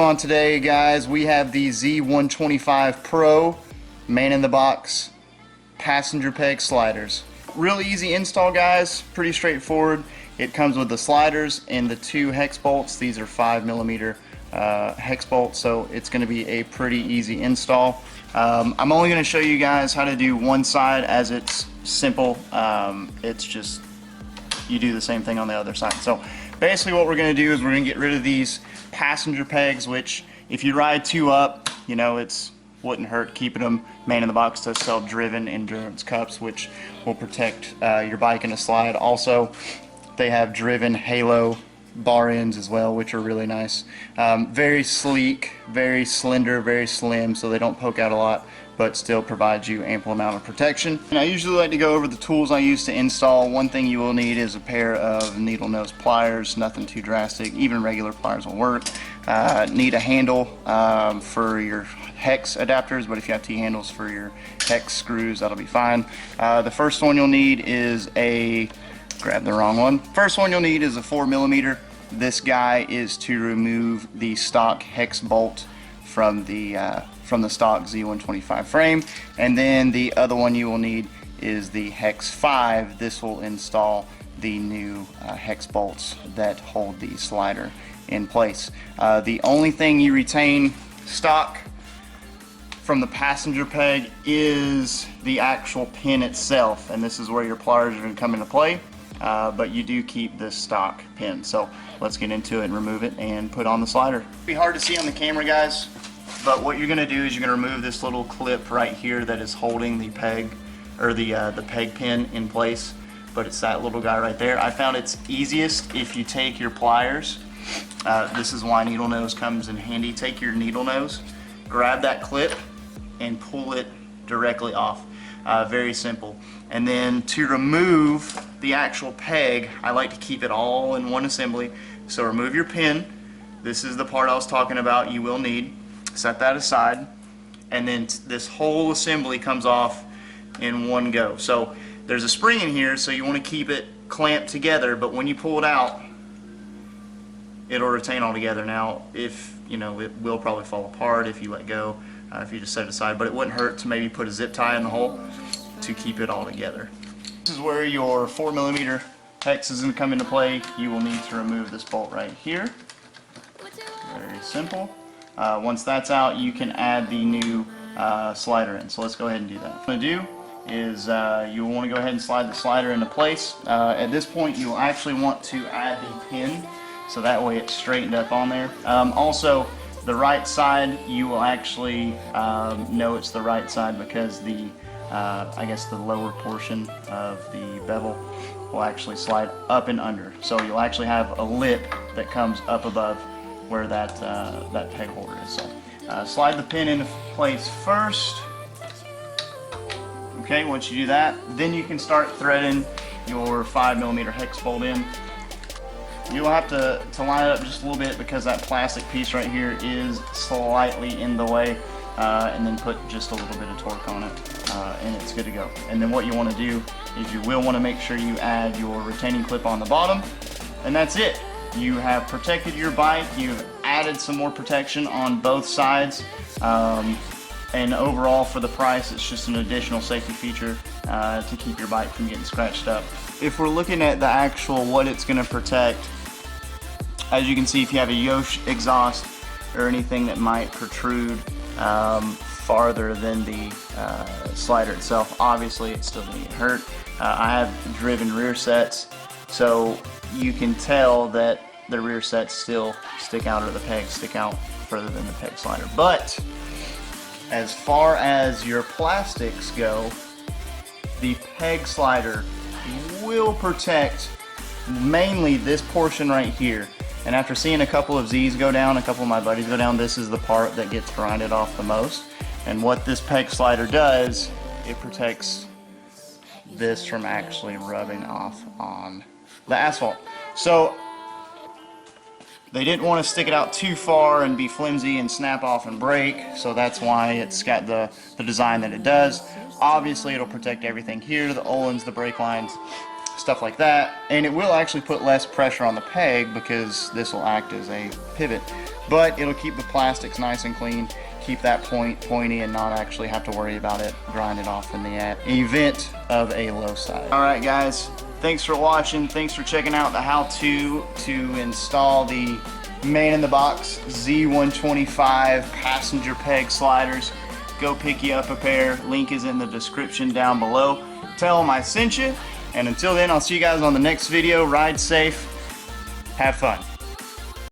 on today, guys? We have the Z125 Pro man-in-the-box passenger peg sliders. Real easy install, guys. Pretty straightforward. It comes with the sliders and the two hex bolts. These are 5mm hex bolts, so it's going to be a pretty easy install. I'm only going to show you guys how to do one side, as it's simple. It's just you do the same thing on the other side. So basically what we're going to do is we're going to get rid of these passenger pegs, which if you ride two up, you know, it's wouldn't hurt keeping them. Man in the box does sell driven endurance cups, which will protect your bike in a slide. Also, they have driven halo bar ends as well, which are really nice. Very sleek, very slender, very slim, so they don't poke out a lot, but still provide you ample amount of protection. And I usually like to go over the tools I use to install. One thing you will need is a pair of needle nose pliers, nothing too drastic, even regular pliers will work. Need a handle for your hex adapters, but if you have T-handles for your hex screws, that'll be fine. The first one you'll need is grab the wrong one. First one you'll need is a 4mm. This guy is to remove the stock hex bolt from the stock Z125 frame, and then the other one you will need is the hex 5. This will install the new hex bolts that hold the slider in place. The only thing you retain stock from the passenger peg is the actual pin itself, and this is where your pliers are going to come into play. But you do keep this stock pin. So let's get into it and remove it and put on the slider. It'll be hard to see on the camera, guys, but what you're going to do is you're going to remove this little clip right here that is holding the peg, or the peg pin in place. But it's that little guy right there. I found it's easiest if you take your pliers. This is why needle nose comes in handy. Take your needle nose, grab that clip, and pull it directly off. Very simple. And then to remove the actual peg, I like to keep it all in one assembly. So remove your pin. This is the part I was talking about you will need. Set that aside. And then this whole assembly comes off in one go. So there's a spring in here, so you want to keep it clamped together, but when you pull it out, it'll retain all together. Now, if you know, it will probably fall apart if you let go, if you just set it aside, but it wouldn't hurt to maybe put a zip tie in the hole to keep it all together. This is where your 4mm hex is going to come into play. You will need to remove this bolt right here. Very simple. Once that's out, you can add the new slider in. So let's go ahead and do that. What I'm going to do is you want to go ahead and slide the slider into place. At this point, you'll actually want to add the pin, so that way it's straightened up on there. Also, the right side, you will actually know it's the right side because the I guess the lower portion of the bevel will actually slide up and under. So you'll actually have a lip that comes up above where that peg holder is. So slide the pin into place first. Okay, once you do that, then you can start threading your 5mm hex bolt in. You'll have to line it up just a little bit because that plastic piece right here is slightly in the way, and then put just a little bit of torque on it, and it's good to go. And then what you want to do is you will want to make sure you add your retaining clip on the bottom, and that's it. You have protected your bike, you've added some more protection on both sides, and overall for the price it's just an additional safety feature to keep your bike from getting scratched up. If we're looking at the actual what it's going to protect, as you can see, if you have a Yosh exhaust or anything that might protrude farther than the slider itself, obviously it's still going to get hurt. I have driven rear sets, so you can tell that the rear sets still stick out, or the pegs stick out further than the peg slider. But as far as your plastics go, the peg slider will protect mainly this portion right here. And after seeing a couple of Z's go down, a couple of my buddies go down, this is the part that gets grinded off the most. And what this peg slider does, it protects this from actually rubbing off on the asphalt. So they didn't want to stick it out too far and be flimsy and snap off and break, so that's why it's got the design that it does. Obviously it'll protect everything here, the Olins, the brake lines. stuff like that. And it will actually put less pressure on the peg because this will act as a pivot. But it'll keep the plastics nice and clean, keep that point pointy, and not actually have to worry about it grinding off in the event of a low side. Alright guys, thanks for watching. Thanks for checking out the how-to to install the man-in-the-box Z125 passenger peg sliders. Go pick you up a pair. Link is in the description down below. Tell them I sent you. And until then, I'll see you guys on the next video. Ride safe. Have fun.